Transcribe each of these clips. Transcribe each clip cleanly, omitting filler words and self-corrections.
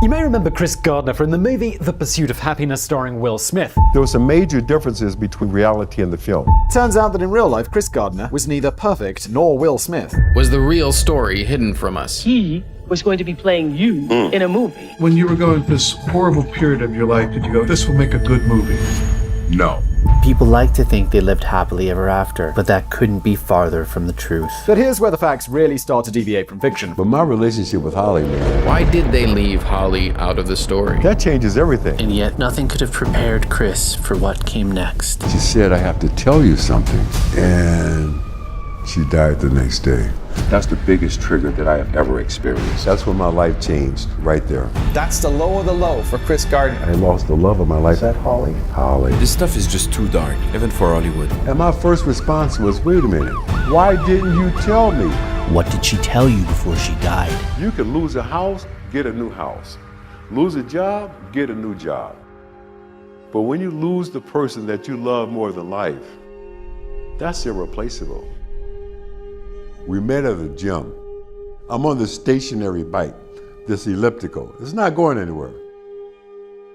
You may remember Chris Gardner from the movie The Pursuit of Happiness starring Will Smith. There were some major differences between reality and the film. Turns out that in real life, Chris Gardner was neither perfect nor Will Smith. Was the real story hidden from us? He was going to be playing you in a movie. When you were going through this horrible period of your life, did you go, this will make a good movie? No. People like to think they lived happily ever after, but that couldn't be farther from the truth. But here's where the facts really start to deviate from fiction. But my relationship with Holly, man, Why did they leave Holly out of the story? that changes everything. And yet, nothing could have prepared Chris for what came next. She said, I have to tell you something. And she died the next day. That's the biggest trigger that I have ever experienced. That's when my life changed, right there. That's the low of the low for Chris Gardner. I lost the love of my life. Is that Holly? Holly. This stuff is just too dark, even for Hollywood. And my first response was, wait a minute, why didn't you tell me? What did she tell you before she died? You can lose a house, get a new house. Lose a job, get a new job. But when you lose the person that you love more than life, that's irreplaceable. We met at the gym. I'm on this stationary bike, this elliptical. It's not going anywhere.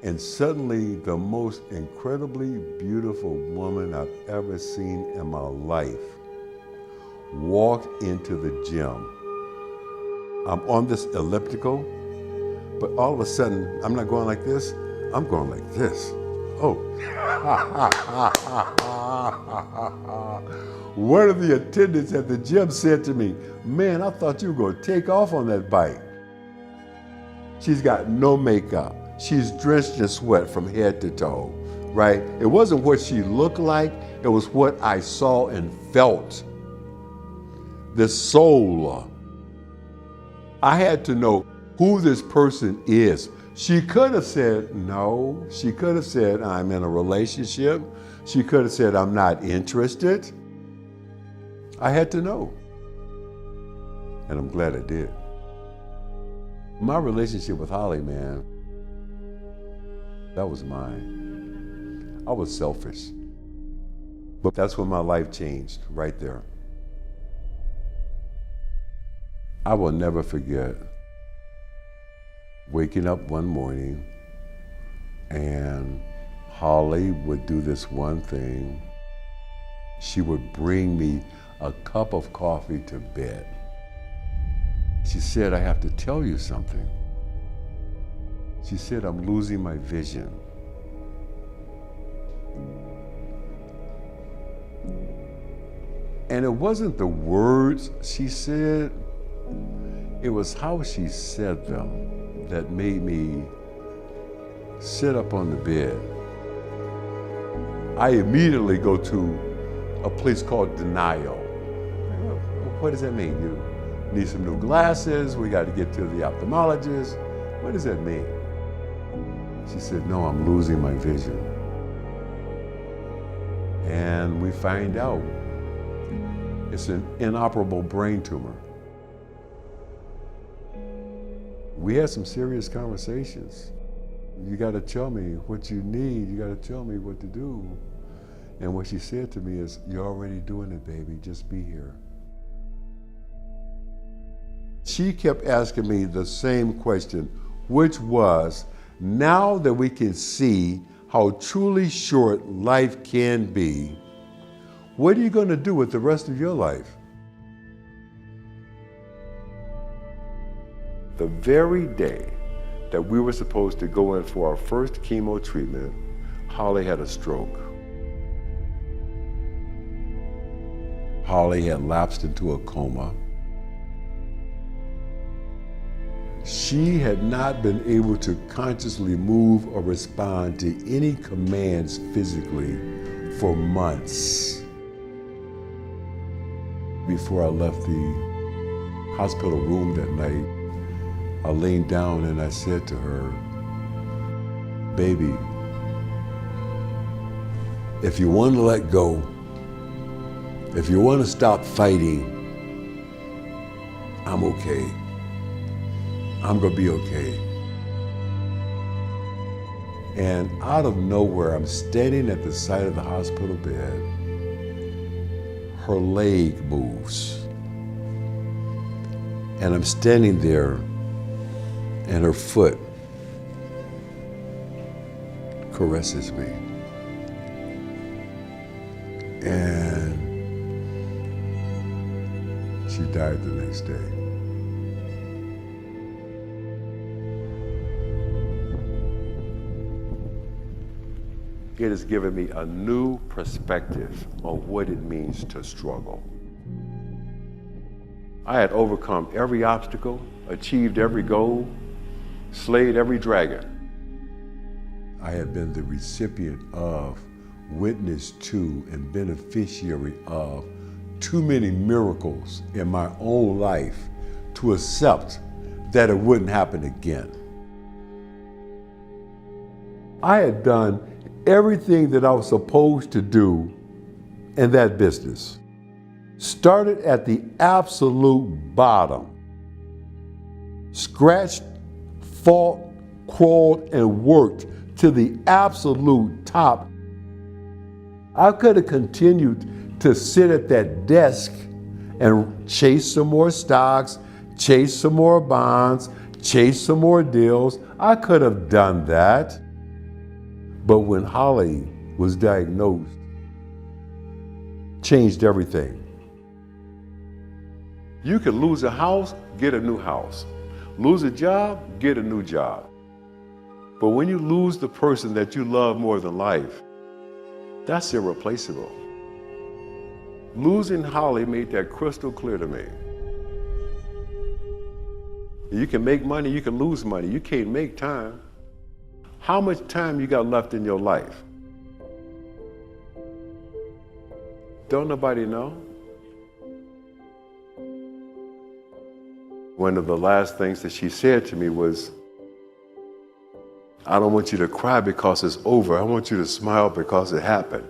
And suddenly, the most incredibly beautiful woman I've ever seen in my life walked into the gym. I'm on this elliptical, but all of a sudden, I'm not going like this, I'm going like this. Oh. One of the attendants at the gym said to me, man, I thought you were going to take off on that bike. She's got no makeup. She's drenched in sweat from head to toe, right? It wasn't what she looked like, it was what I saw and felt. This soul. I had to know who this person is. She could have said no. She could have said, I'm in a relationship. She could have said, I'm not interested. I had to know. And I'm glad I did. My relationship with Holly, man, that was mine. I was selfish. But that's when my life changed, right there. I will never forget waking up one morning and Holly would do this one thing. She would bring me a cup of coffee to bed. She said, I have to tell you something. She said, I'm losing my vision. And it wasn't the words she said, it was how she said them that made me sit up on the bed. I immediately go to a place called denial. What does that mean? You need some new glasses, we got to get to the ophthalmologist. What does that mean? She said, no, I'm losing my vision. And we find out it's an inoperable brain tumor. We had some serious conversations. You got to tell me what you need. You got to tell me what to do. And what she said to me is, you're already doing it, baby. Just be here. She kept asking me the same question, which was, now that we can see how truly short life can be, what are you going to do with the rest of your life? The very day that we were supposed to go in for our first chemo treatment, Holly had a stroke. Holly had lapsed into a coma. She had not been able to consciously move or respond to any commands physically for months. Before I left the hospital room that night, I leaned down and I said to her, baby, if you want to let go, if you want to stop fighting, I'm okay. I'm gonna be okay. And out of nowhere, I'm standing at the side of the hospital bed. Her leg moves. And I'm standing there, and her foot caresses me. And she died the next day. It has given me a new perspective on what it means to struggle. I had overcome every obstacle, achieved every goal, slayed every dragon. I had been the recipient of, witness to, and beneficiary of too many miracles in my own life to accept that it wouldn't happen again. I had done everything that I was supposed to do in that business. Started at the absolute bottom. Scratched, fought, crawled, and worked to the absolute top. I could have continued to sit at that desk and chase some more stocks, chase some more bonds, chase some more deals. I could have done that. But when Holly was diagnosed, changed everything. You can lose a house, get a new house. Lose a job, get a new job. But when you lose the person that you love more than life, that's irreplaceable. Losing Holly made that crystal clear to me. You can make money, you can lose money. You can't make time. How much time you got left in your life? Don't nobody know? One of the last things that she said to me was, I don't want you to cry because it's over. I want you to smile because it happened.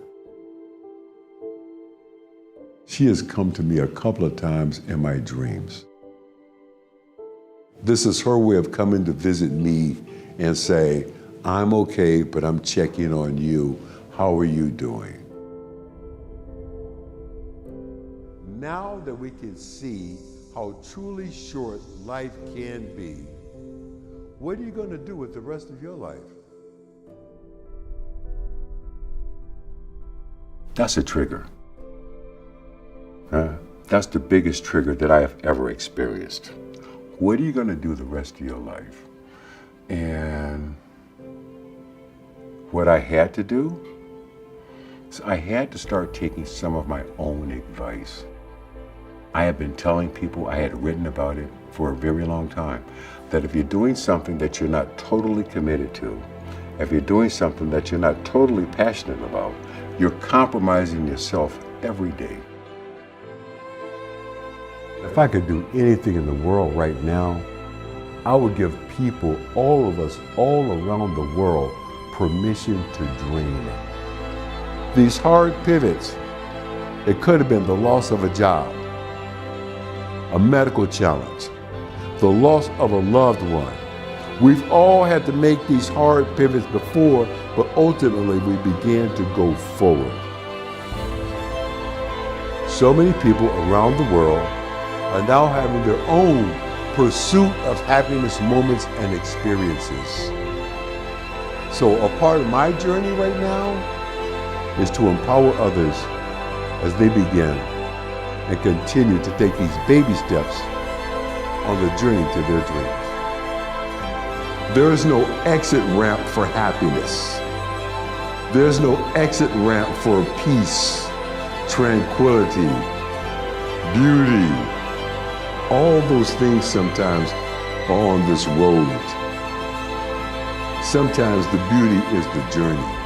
She has come to me a couple of times in my dreams. This is her way of coming to visit me and say, I'm okay, but I'm checking on you. How are you doing? Now that we can see how truly short life can be, what are you going to do with the rest of your life? That's a trigger. That's the biggest trigger that I have ever experienced. What are you going to do the rest of your life? And what I had to do is I had to start taking some of my own advice. I have been telling people, I had written about it for a very long time, that if you're doing something that you're not totally committed to, if you're doing something that you're not totally passionate about, you're compromising yourself every day. If I could do anything in the world right now, I would give people, all of us, all around the world, permission to dream. These hard pivots, it could have been the loss of a job, a medical challenge, the loss of a loved one. We've all had to make these hard pivots before, but ultimately we began to go forward. So many people around the world are now having their own pursuit of happiness moments and experiences. So a part of my journey right now is to empower others as they begin and continue to take these baby steps on the journey to their dreams. There is no exit ramp for happiness. There's no exit ramp for peace, tranquility, beauty. All those things sometimes are on this road. Sometimes the beauty is the journey.